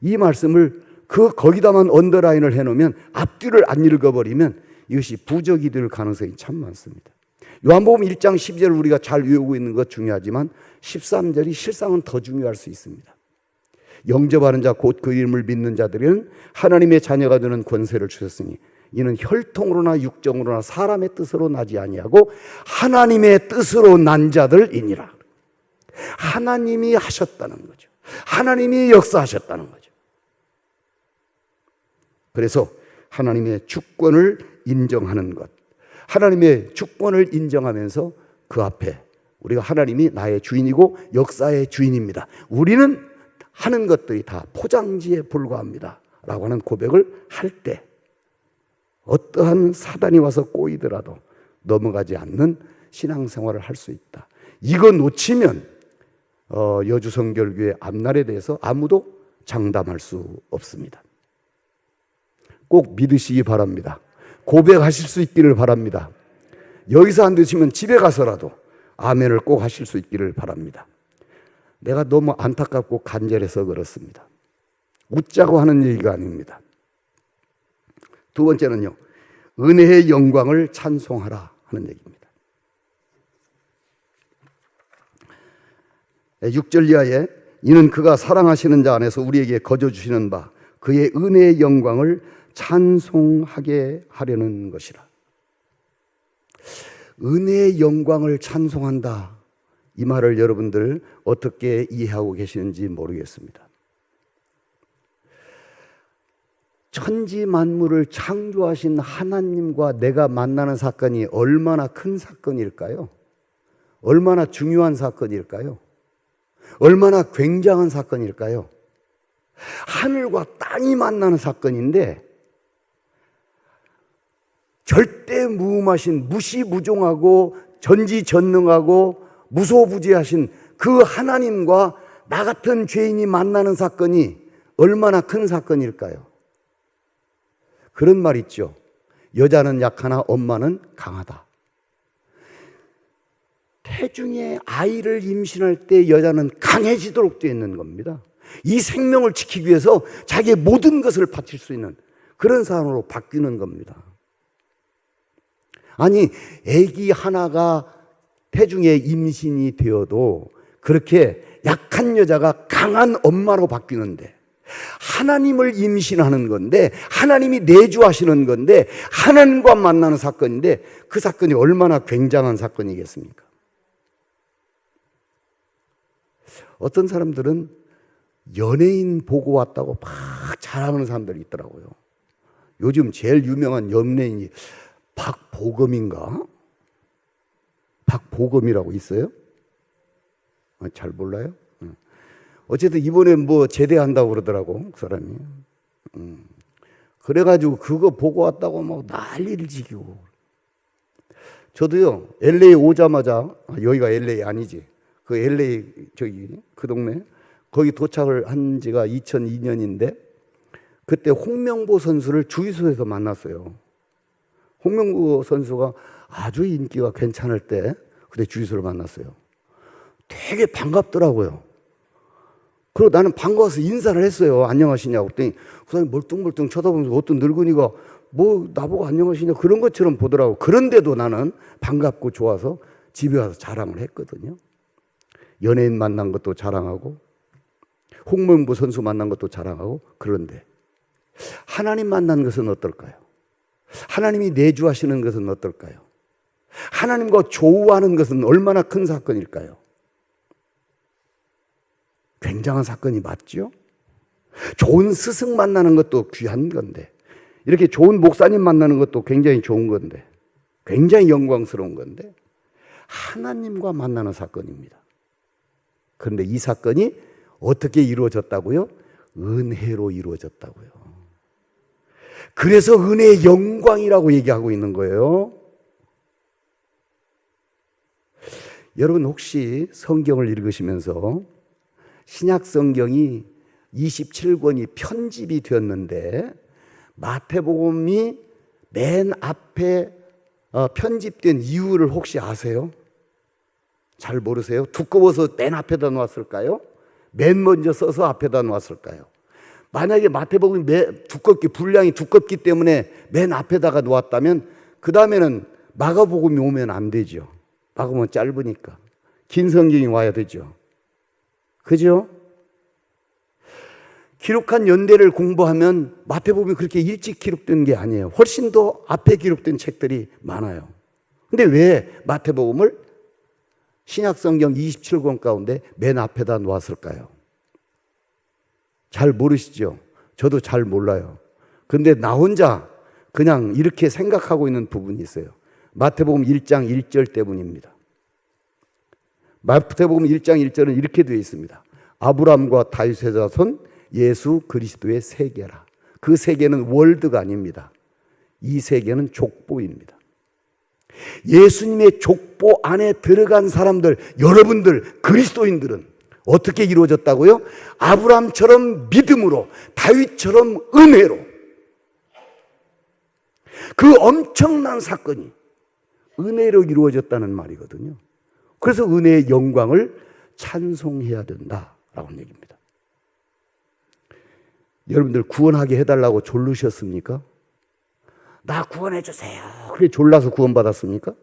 S2: 이 말씀을 거기다만 언더라인을 해놓으면 앞뒤를 안 읽어버리면 이것이 부적이 될 가능성이 참 많습니다. 요한복음 1장 12절을 우리가 잘 외우고 있는 것 중요하지만 13절이 실상은 더 중요할 수 있습니다. 영접하는 자 곧 그 이름을 믿는 자들은 하나님의 자녀가 되는 권세를 주셨으니 이는 혈통으로나 육정으로나 사람의 뜻으로 나지 아니하고 하나님의 뜻으로 난 자들이니라. 하나님이 하셨다는 거죠. 하나님이 역사하셨다는 거죠. 그래서 하나님의 주권을 인정하는 것, 하나님의 주권을 인정하면서 그 앞에 우리가 하나님이 나의 주인이고 역사의 주인입니다. 우리는 하는 것들이 다 포장지에 불과합니다 라고 하는 고백을 할 때 어떠한 사단이 와서 꼬이더라도 넘어가지 않는 신앙생활을 할 수 있다. 이거 놓치면 여주성결교회 앞날에 대해서 아무도 장담할 수 없습니다. 꼭 믿으시기 바랍니다. 고백하실 수 있기를 바랍니다. 여기서 안 되시면 집에 가서라도 아멘을 꼭 하실 수 있기를 바랍니다. 내가 너무 안타깝고 간절해서 그렇습니다. 웃자고 하는 얘기가 아닙니다. 두 번째는요, 은혜의 영광을 찬송하라 하는 얘기입니다. 6절 이하에 이는 그가 사랑하시는 자 안에서 우리에게 거저 주시는 바 그의 은혜의 영광을 찬송하게 하려는 것이라. 은혜의 영광을 찬송한다, 이 말을 여러분들 어떻게 이해하고 계시는지 모르겠습니다. 천지 만물을 창조하신 하나님과 내가 만나는 사건이 얼마나 큰 사건일까요? 얼마나 중요한 사건일까요? 얼마나 굉장한 사건일까요? 하늘과 땅이 만나는 사건인데 절대무음하신, 무시무종하고 전지전능하고 무소부지하신 그 하나님과 나 같은 죄인이 만나는 사건이 얼마나 큰 사건일까요? 그런 말 있죠. 여자는 약하나 엄마는 강하다. 태중에 아이를 임신할 때 여자는 강해지도록 되어 있는 겁니다. 이 생명을 지키기 위해서 자기의 모든 것을 바칠 수 있는 그런 사람으로 바뀌는 겁니다. 아니, 아기 하나가 태중에 임신이 되어도 그렇게 약한 여자가 강한 엄마로 바뀌는데, 하나님을 임신하는 건데, 하나님이 내주하시는 건데, 하나님과 만나는 사건인데, 그 사건이 얼마나 굉장한 사건이겠습니까? 어떤 사람들은 연예인 보고 왔다고 막 자랑하는 사람들이 있더라고요. 요즘 제일 유명한 연예인이 박보검인가? 박보검이라고 있어요? 잘 몰라요? 어쨌든 이번에 뭐 제대한다고 그러더라고, 그 사람이. 그래가지고 그거 보고 왔다고 막 난리를 지기고. 저도요, LA 오자마자, 여기가 LA 아니지, 그 LA 저기 그 동네, 거기 도착을 한 지가 2002년인데 그때 홍명보 선수를 주유소에서 만났어요. 홍명보 선수가 아주 인기가 괜찮을 때 그때 주유소를 만났어요. 되게 반갑더라고요. 그리고 나는 반가워서 인사를 했어요. 안녕하시냐고 그랬더니 그 사람이 멀뚱멀뚱 쳐다보면서 어떤 늙은이가 뭐 나보고 안녕하시냐 그런 것처럼 보더라고. 그런데도 나는 반갑고 좋아서 집에 와서 자랑을 했거든요. 연예인 만난 것도 자랑하고 홍명보 선수 만난 것도 자랑하고. 그런데 하나님 만난 것은 어떨까요? 하나님이 내주하시는 것은 어떨까요? 하나님과 조우하는 것은 얼마나 큰 사건일까요? 굉장한 사건이 맞죠? 좋은 스승 만나는 것도 귀한 건데, 이렇게 좋은 목사님 만나는 것도 굉장히 좋은 건데, 굉장히 영광스러운 건데, 하나님과 만나는 사건입니다. 그런데 이 사건이 어떻게 이루어졌다고요? 은혜로 이루어졌다고요. 그래서 은혜의 영광이라고 얘기하고 있는 거예요. 여러분 혹시 성경을 읽으시면서 신약 성경이 27권이 편집이 되었는데 마태복음이 맨 앞에 편집된 이유를 혹시 아세요? 잘 모르세요? 두꺼워서 맨 앞에다 놓았을까요? 맨 먼저 써서 앞에다 놓았을까요? 만약에 마태복음이 분량이 두껍기 때문에 맨 앞에다가 놓았다면 그 다음에는 마가복음이 오면 안 되죠. 마가복음은 짧으니까. 긴 성경이 와야 되죠. 그죠? 기록한 연대를 공부하면 마태복음이 그렇게 일찍 기록된 게 아니에요. 훨씬 더 앞에 기록된 책들이 많아요. 근데 왜 마태복음을 신약성경 27권 가운데 맨 앞에다 놓았을까요? 잘 모르시죠? 저도 잘 몰라요. 근데 나 혼자 그냥 이렇게 생각하고 있는 부분이 있어요. 마태복음 1장 1절 때문입니다. 마태복음 1장 1절은 이렇게 되어 있습니다. 아브라함과 다윗의 자손 예수 그리스도의 세계라. 그 세계는 월드가 아닙니다. 이 세계는 족보입니다. 예수님의 족보 안에 들어간 사람들, 여러분들 그리스도인들은 어떻게 이루어졌다고요? 아브라함처럼 믿음으로, 다윗처럼 은혜로. 그 엄청난 사건이 은혜로 이루어졌다는 말이거든요. 그래서 은혜의 영광을 찬송해야 된다라고 하는 얘기입니다. 여러분들 구원하게 해달라고 졸르셨습니까? 나 구원해 주세요. 그래 졸라서 구원받았습니까?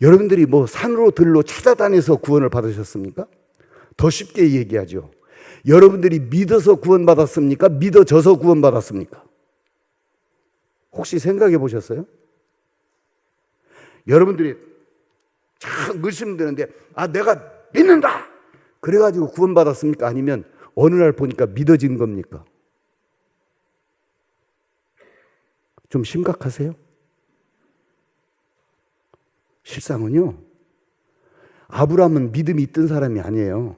S2: 여러분들이 뭐 산으로 들로 찾아다녀서 구원을 받으셨습니까? 더 쉽게 얘기하죠. 여러분들이 믿어서 구원받았습니까? 믿어져서 구원받았습니까? 혹시 생각해 보셨어요? 여러분들이 참 의심되는데 내가 믿는다! 그래가지고 구원받았습니까? 아니면 어느 날 보니까 믿어진 겁니까? 좀 심각하세요? 실상은요, 아브라함은 믿음이 있던 사람이 아니에요.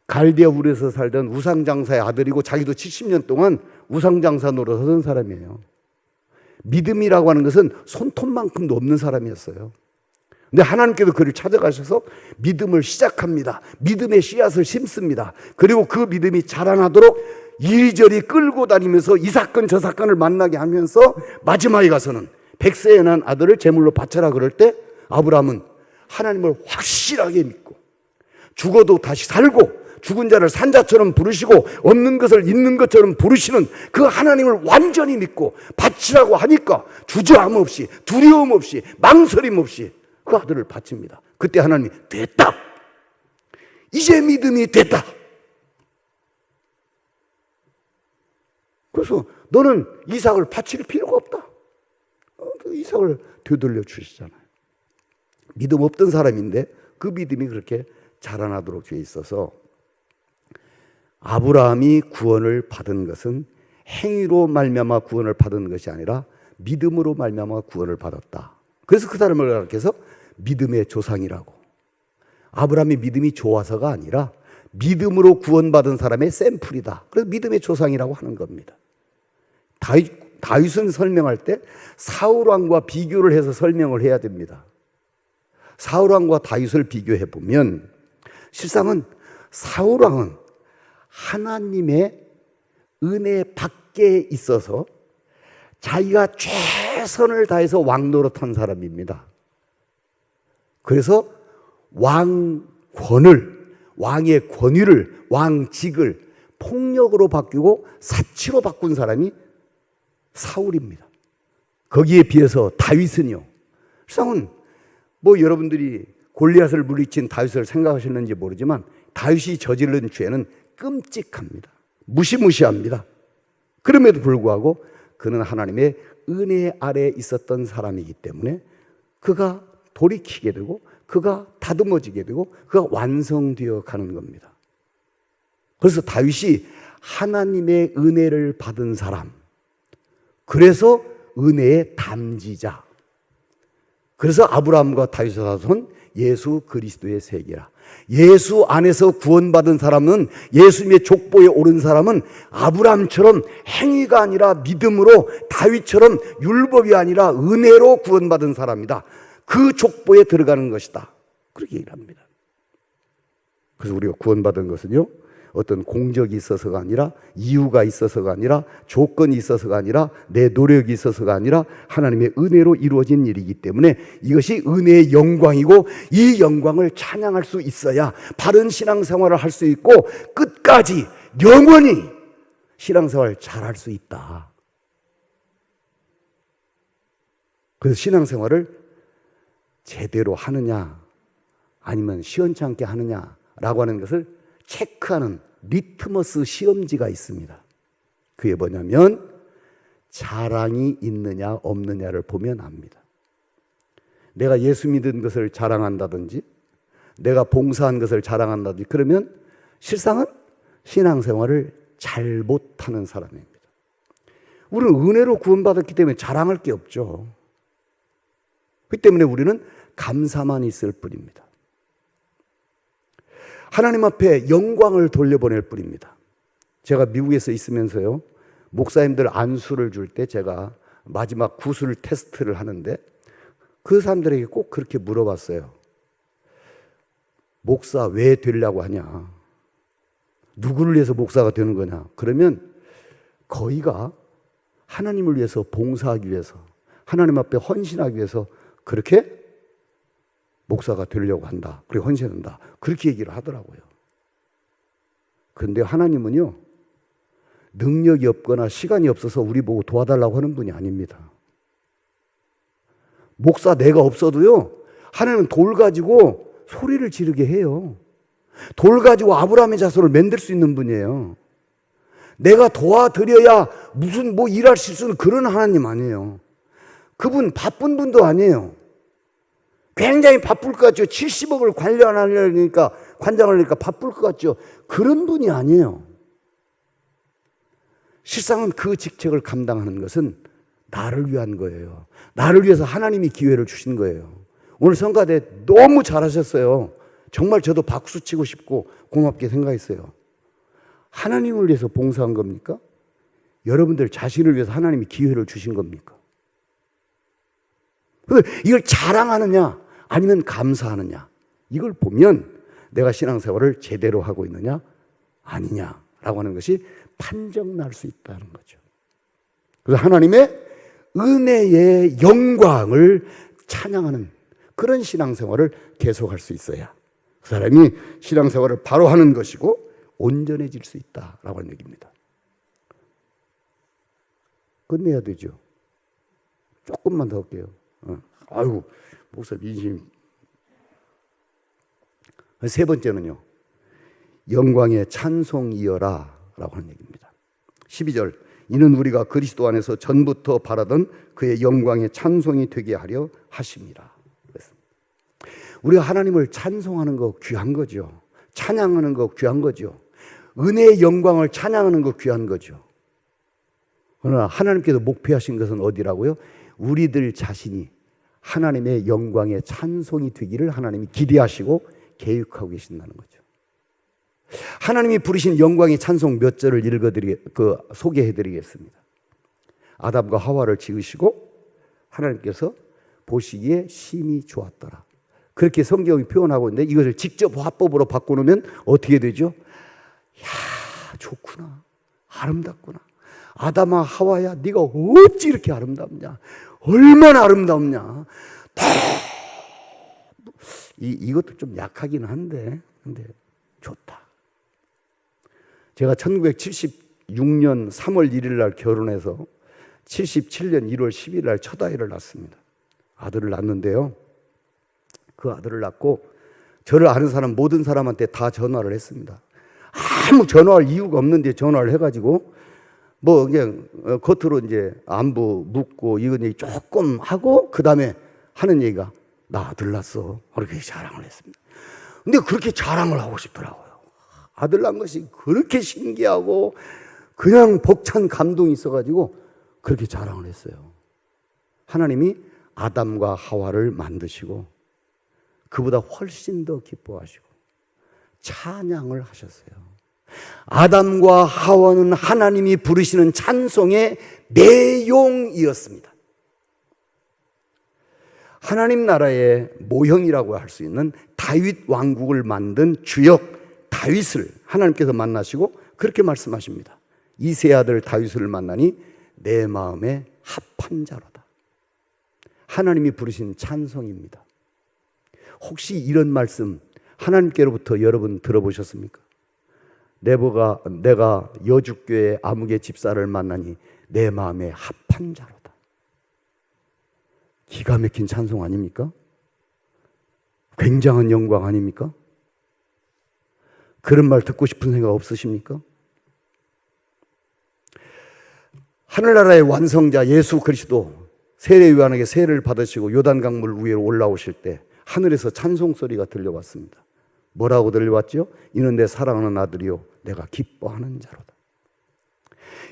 S2: 갈대아 우르에서 살던 우상장사의 아들이고 자기도 70년 동안 우상장사 노릇하던 사람이에요. 믿음이라고 하는 것은 손톱만큼도 없는 사람이었어요. 근데 하나님께서 그를 찾아가셔서 믿음을 시작합니다. 믿음의 씨앗을 심습니다. 그리고 그 믿음이 자라나도록 이리저리 끌고 다니면서 이 사건 저 사건을 만나게 하면서 마지막에 가서는 100세에 난 아들을 제물로 바쳐라 그럴 때 아브라함은 하나님을 확실하게 믿고 죽어도 다시 살고 죽은 자를 산자처럼 부르시고 없는 것을 있는 것처럼 부르시는 그 하나님을 완전히 믿고 바치라고 하니까 주저함 없이 두려움 없이 망설임 없이 그 아들을 바칩니다. 그때 하나님이 됐다. 이제 믿음이 됐다. 그래서 너는 이삭을 바칠 필요가 없다. 이삭을 되돌려 주시잖아요. 믿음 없던 사람인데 그 믿음이 그렇게 자라나도록 되어 있어서 아브라함이 구원을 받은 것은 행위로 말미암아 구원을 받은 것이 아니라 믿음으로 말미암아 구원을 받았다. 그래서 그 사람을 가르쳐서 믿음의 조상이라고. 아브라함의 믿음이 좋아서가 아니라 믿음으로 구원받은 사람의 샘플이다. 그래서 믿음의 조상이라고 하는 겁니다. 다윗은 설명할 때 사울왕과 비교를 해서 설명을 해야 됩니다. 사울왕과 다윗을 비교해 보면 실상은 사울왕은 하나님의 은혜 밖에 있어서 자기가 최선을 다해서 왕노릇한 사람입니다. 그래서 왕의 권위를, 왕직을 폭력으로 바뀌고 사치로 바꾼 사람이 사울입니다. 거기에 비해서 다윗은요, 실상은 뭐 여러분들이 골리앗을 물리친 다윗을 생각하셨는지 모르지만 다윗이 저지른 죄는 끔찍합니다. 무시무시합니다. 그럼에도 불구하고 그는 하나님의 은혜 아래에 있었던 사람이기 때문에 그가 돌이키게 되고 그가 다듬어지게 되고 그가 완성되어 가는 겁니다. 그래서 다윗이 하나님의 은혜를 받은 사람, 그래서 은혜의 담지자, 그래서 아브라함과 다윗의 자손 예수 그리스도의 세계라. 예수 안에서 구원받은 사람은, 예수님의 족보에 오른 사람은 아브라함처럼 행위가 아니라 믿음으로, 다윗처럼 율법이 아니라 은혜로 구원받은 사람이다. 그 족보에 들어가는 것이다. 그렇게 얘기를 합니다. 그래서 우리가 구원받은 것은요, 어떤 공적이 있어서가 아니라, 이유가 있어서가 아니라, 조건이 있어서가 아니라, 내 노력이 있어서가 아니라 하나님의 은혜로 이루어진 일이기 때문에 이것이 은혜의 영광이고, 이 영광을 찬양할 수 있어야 바른 신앙생활을 할 수 있고 끝까지 영원히 신앙생활을 잘할 수 있다. 그래서 신앙생활을 제대로 하느냐 아니면 시원찮게 하느냐라고 하는 것을 체크하는 리트머스 시험지가 있습니다. 그게 뭐냐면 자랑이 있느냐 없느냐를 보면 압니다. 내가 예수 믿은 것을 자랑한다든지 내가 봉사한 것을 자랑한다든지 그러면 실상은 신앙생활을 잘 못하는 사람입니다. 우리는 은혜로 구원받았기 때문에 자랑할 게 없죠. 그렇기 때문에 우리는 감사만 있을 뿐입니다. 하나님 앞에 영광을 돌려보낼 뿐입니다. 제가 미국에서 있으면서요, 목사님들 안수를 줄 때 제가 마지막 구술 테스트를 하는데 그 사람들에게 꼭 그렇게 물어봤어요. 목사 왜 되려고 하냐? 누구를 위해서 목사가 되는 거냐? 그러면 거의가 하나님을 위해서 봉사하기 위해서, 하나님 앞에 헌신하기 위해서 그렇게 목사가 되려고 한다. 그리고 헌신한다. 그렇게 얘기를 하더라고요. 그런데 하나님은요, 능력이 없거나 시간이 없어서 우리 보고 도와달라고 하는 분이 아닙니다. 목사 내가 없어도요, 하나님은 돌 가지고 소리를 지르게 해요. 돌 가지고 아브라함의 자손을 만들 수 있는 분이에요. 내가 도와드려야 무슨 뭐 일할 수 있는 그런 하나님 아니에요. 그분 바쁜 분도 아니에요. 굉장히 바쁠 것 같죠. 70억을 관장하려니까 바쁠 것 같죠. 그런 분이 아니에요. 실상은 그 직책을 감당하는 것은 나를 위한 거예요. 나를 위해서 하나님이 기회를 주신 거예요. 오늘 성가대 너무 잘하셨어요. 정말 저도 박수 치고 싶고 고맙게 생각했어요. 하나님을 위해서 봉사한 겁니까? 여러분들 자신을 위해서 하나님이 기회를 주신 겁니까? 이걸 자랑하느냐 아니면 감사하느냐, 이걸 보면 내가 신앙생활을 제대로 하고 있느냐 아니냐라고 하는 것이 판정날 수 있다는 거죠. 그래서 하나님의 은혜의 영광을 찬양하는 그런 신앙생활을 계속할 수 있어야 그 사람이 신앙생활을 바로 하는 것이고 온전해질 수 있다라고 하는 얘기입니다. 끝내야 되죠. 조금만 더 할게요. 아이고, 목사 민심. 세 번째는요, 영광의 찬송이여라 라고 하는 얘기입니다. 12절, 이는 우리가 그리스도 안에서 전부터 바라던 그의 영광의 찬송이 되게 하려 하심이라. 우리가 하나님을 찬송하는 거 귀한 거죠. 찬양하는 거 귀한 거죠. 은혜의 영광을 찬양하는 거 귀한 거죠. 그러나 하나님께서 목표하신 것은 어디라고요? 우리들 자신이 하나님의 영광의 찬송이 되기를 하나님이 기대하시고 계획하고 계신다는 거죠. 하나님이 부르신 영광의 찬송 몇 절을 소개해드리겠습니다. 아담과 하와를 지으시고 하나님께서 보시기에 심히 좋았더라. 그렇게 성경이 표현하고 있는데 이것을 직접 화법으로 바꿔놓으면 어떻게 되죠? 야, 좋구나, 아름답구나. 아담아, 하와야, 네가 어찌 이렇게 아름답냐? 얼마나 아름답냐? 이것도 좀 약하긴 한데, 근데 좋다. 제가 1976년 3월 1일 날 결혼해서 77년 1월 10일 날 첫 아이를 낳습니다. 아들을 낳는데요, 그 아들을 낳고 저를 아는 사람 모든 사람한테 다 전화를 했습니다. 아무 전화할 이유가 없는데 전화를 해가지고 뭐 그냥 겉으로 이제 안부 묻고 이건 얘기 조금 하고 그 다음에 하는 얘기가 나 아들 낳았어, 그렇게 자랑을 했습니다. 근데 그렇게 자랑을 하고 싶더라고요. 아들 낳은 것이 그렇게 신기하고 그냥 벅찬 감동이 있어가지고 그렇게 자랑을 했어요. 하나님이 아담과 하와를 만드시고 그보다 훨씬 더 기뻐하시고 찬양을 하셨어요. 아담과 하와는 하나님이 부르시는 찬송의 내용이었습니다. 하나님 나라의 모형이라고 할 수 있는 다윗 왕국을 만든 주역 다윗을 하나님께서 만나시고 그렇게 말씀하십니다. 이 세 아들 다윗을 만나니 내 마음에 합한 자로다. 하나님이 부르신 찬송입니다. 혹시 이런 말씀 하나님께로부터 여러분 들어보셨습니까? 내가 여주교회 아무개 집사를 만나니 내 마음에 합한 자로다. 기가 막힌 찬송 아닙니까? 굉장한 영광 아닙니까? 그런 말 듣고 싶은 생각 없으십니까? 하늘나라의 완성자 예수 그리스도 세례 요한에게 세례를 받으시고 요단강물 위로 올라오실 때 하늘에서 찬송 소리가 들려왔습니다. 뭐라고 들려왔죠? 이는 내 사랑하는 아들이요 내가 기뻐하는 자로다.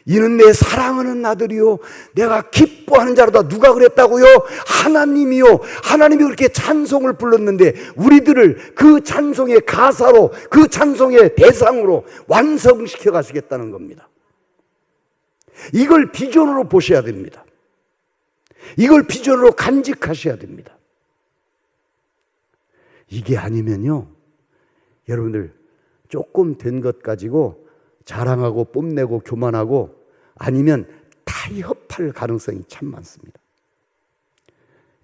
S2: 이는 내 사랑하는 아들이요 내가 기뻐하는 자로다. 누가 그랬다고요? 하나님이요. 하나님이 그렇게 찬송을 불렀는데 우리들을 그 찬송의 가사로, 그 찬송의 대상으로 완성시켜 가시겠다는 겁니다. 이걸 비전으로 보셔야 됩니다. 이걸 비전으로 간직하셔야 됩니다. 이게 아니면요, 여러분들 조금 된 것 가지고 자랑하고 뽐내고 교만하고 아니면 타협할 가능성이 참 많습니다.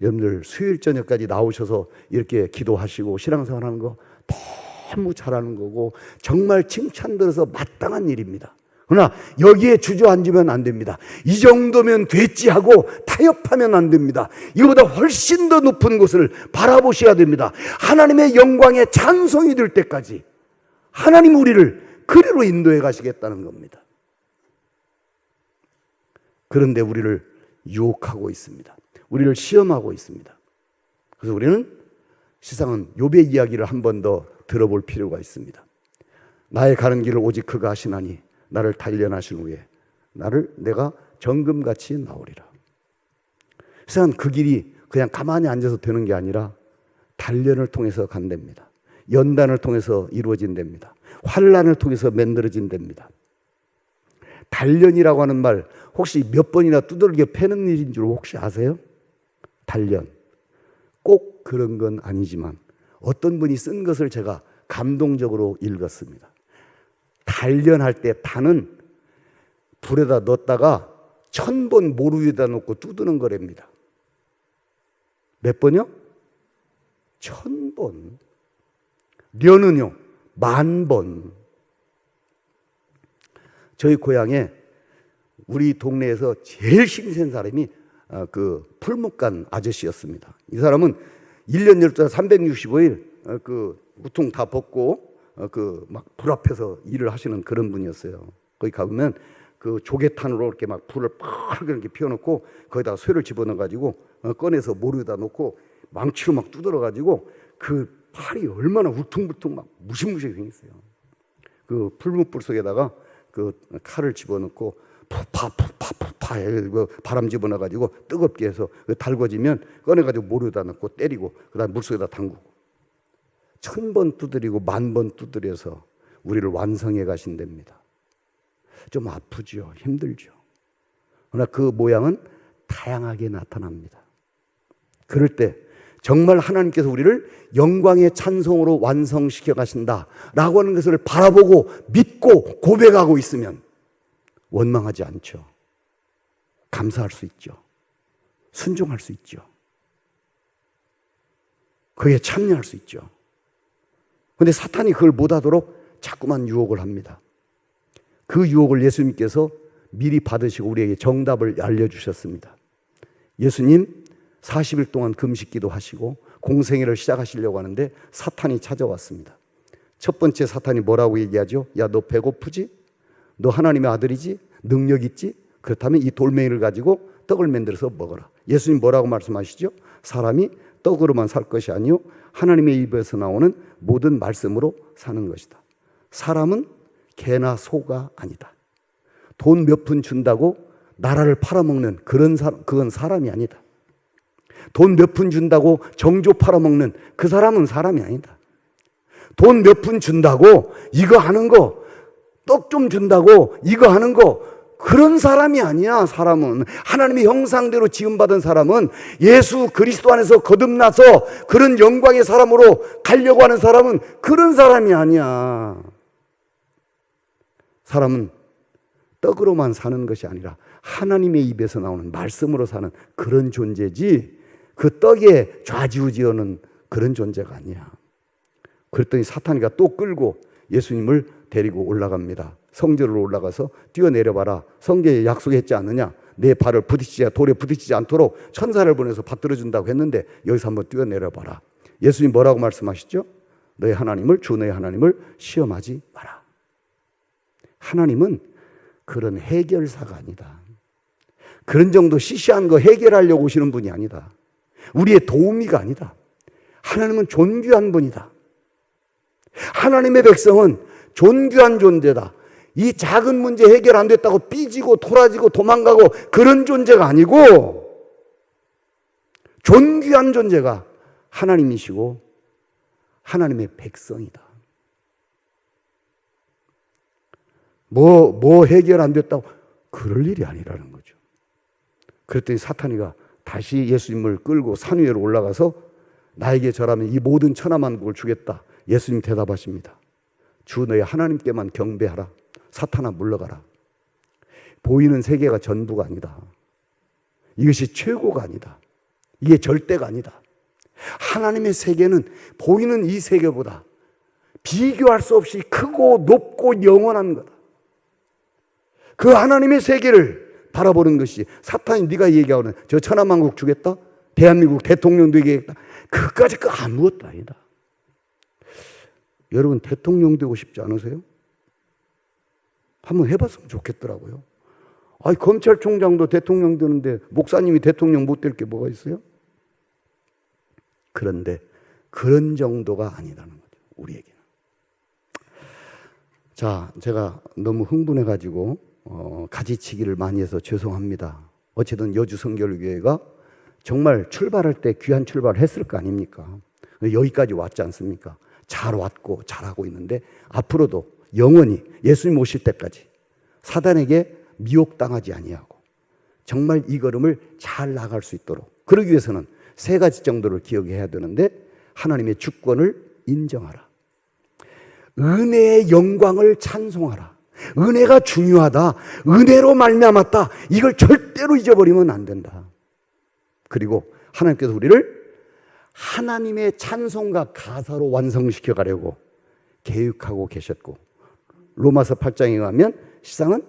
S2: 여러분들 수요일 저녁까지 나오셔서 이렇게 기도하시고 신앙생활 하는 거 너무 잘하는 거고 정말 칭찬 들어서 마땅한 일입니다. 그러나 여기에 주저앉으면 안 됩니다. 이 정도면 됐지 하고 타협하면 안 됩니다. 이거보다 훨씬 더 높은 곳을 바라보셔야 됩니다. 하나님의 영광에 찬송이 될 때까지 하나님 우리를 그리로 인도해 가시겠다는 겁니다. 그런데 우리를 유혹하고 있습니다. 우리를 시험하고 있습니다. 그래서 우리는 세상은 욥의 이야기를 한 번 더 들어볼 필요가 있습니다. 나의 가는 길을 오직 그가 하시나니 나를 단련하신 후에 내가 정금같이 나오리라. 세상은 그 길이 그냥 가만히 앉아서 되는 게 아니라 단련을 통해서 간답니다. 연단을 통해서 이루어진답니다. 환난을 통해서 만들어진답니다. 단련이라고 하는 말 혹시 몇 번이나 두들겨 패는 일인 줄 혹시 아세요? 단련. 꼭 그런 건 아니지만 어떤 분이 쓴 것을 제가 감동적으로 읽었습니다. 단련할 때 단은 불에다 넣었다가 1000번 모루 위에다 놓고 두드는 거랍니다. 몇 번이요? 1000번. 련은요? 10,000번. 저희 고향에 우리 동네에서 제일 힘센 사람이 그 풀목간 아저씨였습니다. 이 사람은 1년 12달 365일 그 우통 다 벗고 그 막 불 앞에서 일을 하시는 그런 분이었어요. 거기 가보면 그 조개탄으로 이렇게 막 불을 팍 이렇게 피워놓고 거기다가 쇠를 집어넣어 가지고 꺼내서 모루에다 놓고 망치로 막 두드려 가지고 그 팔이 얼마나 울퉁불퉁 막 무시무시하게 생겼어요. 그 풀무불 속에다가 그 칼을 집어넣고 푸파 바람 집어넣어 가지고 뜨겁게 해서 달궈지면 꺼내 가지고 모루에다 넣고 때리고 그다음 물속에다 담그고 1000번 두드리고 10,000번 두드려서 우리를 완성해 가신답니다. 좀 아프죠. 힘들죠. 그러나 그 모양은 다양하게 나타납니다. 그럴 때 정말 하나님께서 우리를 영광의 찬송으로 완성시켜 가신다라고 하는 것을 바라보고 믿고 고백하고 있으면 원망하지 않죠. 감사할 수 있죠. 순종할 수 있죠. 그에 참여할 수 있죠. 그런데 사탄이 그걸 못하도록 자꾸만 유혹을 합니다. 그 유혹을 예수님께서 미리 받으시고 우리에게 정답을 알려주셨습니다. 예수님 40일 동안 금식기도 하시고 공생애를 시작하시려고 하는데 사탄이 찾아왔습니다. 첫 번째 사탄이 뭐라고 얘기하죠? 야, 너 배고프지? 너 하나님의 아들이지? 능력 있지? 그렇다면 이 돌멩이를 가지고 떡을 만들어서 먹어라. 예수님 뭐라고 말씀하시죠? 사람이 떡으로만 살 것이 아니요 하나님의 입에서 나오는 모든 말씀으로 사는 것이다. 사람은 개나 소가 아니다. 돈 몇 푼 준다고 나라를 팔아먹는 그건 사람이 아니다. 돈 몇 푼 준다고 정조 팔아먹는 그 사람은 사람이 아니다. 돈 몇 푼 준다고 이거 하는 거, 떡 좀 준다고 이거 하는 거, 그런 사람이 아니야. 사람은 하나님의 형상대로 지음받은 사람은 예수 그리스도 안에서 거듭나서 그런 영광의 사람으로 가려고 하는 사람은 그런 사람이 아니야. 사람은 떡으로만 사는 것이 아니라 하나님의 입에서 나오는 말씀으로 사는 그런 존재지 그 떡에 좌지우지하는 그런 존재가 아니야. 그랬더니 사탄이가 또 끌고 예수님을 데리고 올라갑니다. 성전으로 올라가서 뛰어내려봐라. 성경에 약속했지 않느냐? 내 발을 돌에 부딪히지 않도록 천사를 보내서 받들어준다고 했는데 여기서 한번 뛰어내려봐라. 예수님 뭐라고 말씀하시죠? 너의 하나님을 주 너의 하나님을 시험하지 마라. 하나님은 그런 해결사가 아니다. 그런 정도 시시한 거 해결하려고 오시는 분이 아니다. 우리의 도우미가 아니다. 하나님은 존귀한 분이다. 하나님의 백성은 존귀한 존재다. 이 작은 문제 해결 안 됐다고 삐지고 토라지고 도망가고 그런 존재가 아니고 존귀한 존재가 하나님이시고 하나님의 백성이다. 뭐 해결 안 됐다고 그럴 일이 아니라는 거죠. 그랬더니 사탄이가 다시 예수님을 끌고 산 위로 올라가서 나에게 절하면 이 모든 천하만국을 주겠다. 예수님 대답하십니다. 주 너희 하나님께만 경배하라. 사탄아 물러가라. 보이는 세계가 전부가 아니다. 이것이 최고가 아니다. 이게 절대가 아니다. 하나님의 세계는 보이는 이 세계보다 비교할 수 없이 크고 높고 영원한 거다. 그 하나님의 세계를 바라보는 것이 사탄이 네가 얘기하는 저 천하만국 주겠다? 대한민국 대통령도 얘기했다. 그까지 그 아무것도 아니다. 여러분 대통령 되고 싶지 않으세요? 한번 해봤으면 좋겠더라고요. 아니, 검찰총장도 대통령 되는데 목사님이 대통령 못 될 게 뭐가 있어요? 그런데 그런 정도가 아니라는 거죠, 우리에게는. 자, 제가 너무 흥분해가지고 가지치기를 많이 해서 죄송합니다. 어쨌든 여주성결교회가 정말 출발할 때 귀한 출발을 했을 거 아닙니까? 여기까지 왔지 않습니까? 잘 왔고 잘하고 있는데 앞으로도 영원히 예수님 오실 때까지 사단에게 미혹당하지 아니하고 정말 이 걸음을 잘 나갈 수 있도록, 그러기 위해서는 세 가지 정도를 기억해야 되는데, 하나님의 주권을 인정하라, 은혜의 영광을 찬송하라. 은혜가 중요하다, 은혜로 말미암았다, 이걸 절대로 잊어버리면 안 된다. 그리고 하나님께서 우리를 하나님의 찬송과 가사로 완성시켜 가려고 계획하고 계셨고, 로마서 8장에 가면 시상은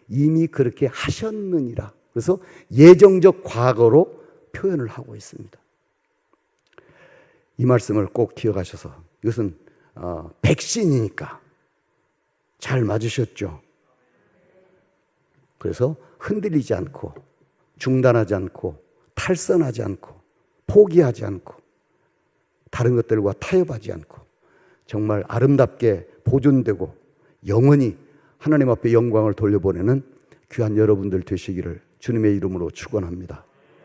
S2: 이미 그렇게 하셨느니라. 그래서 예정적 과거로 표현을 하고 있습니다. 이 말씀을 꼭 기억하셔서, 이것은 백신이니까 잘 맞으셨죠? 그래서 흔들리지 않고 중단하지 않고 탈선하지 않고 포기하지 않고 다른 것들과 타협하지 않고 정말 아름답게 보존되고 영원히 하나님 앞에 영광을 돌려보내는 귀한 여러분들 되시기를 주님의 이름으로 축원합니다.